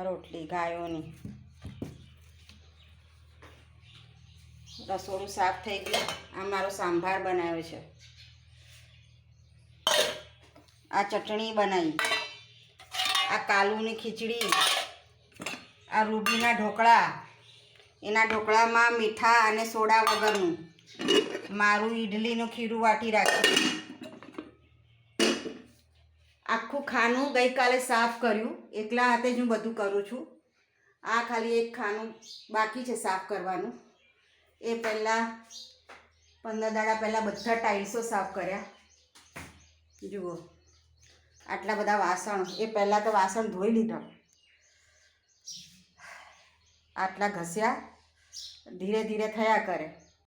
રોટલી ગાયોની. રસોડું સાફ થઈ ગયું. આ મારો સાંભાર બનાવ્યો છે. આ ચટણી બનાવી. આ કાલુની ખીચડી. આ રૂબીના ઢોકળા. એના ઢોકળામાં મીઠા અને સોડા વગરનું. મારું ઈડલીનું ખીરું વાટી રાખ્યું. આખું ખાનું ગઈકાલે સાફ કર્યું. એકલા હાથે જ હું બધું કરું છું. આ ખાલી એક ખાનું બાકી છે સાફ કરવાનું. એ પહેલાં 15 દાડા પહેલાં બધા ટાઇલ્સો સાફ કર્યા. જુઓ આટલા બધા વાસણ. એ પહેલાં તો વાસણ ધોઈ લીધા. આટલા ઘસ્યા. ધીરે ધીરે થયા કરે.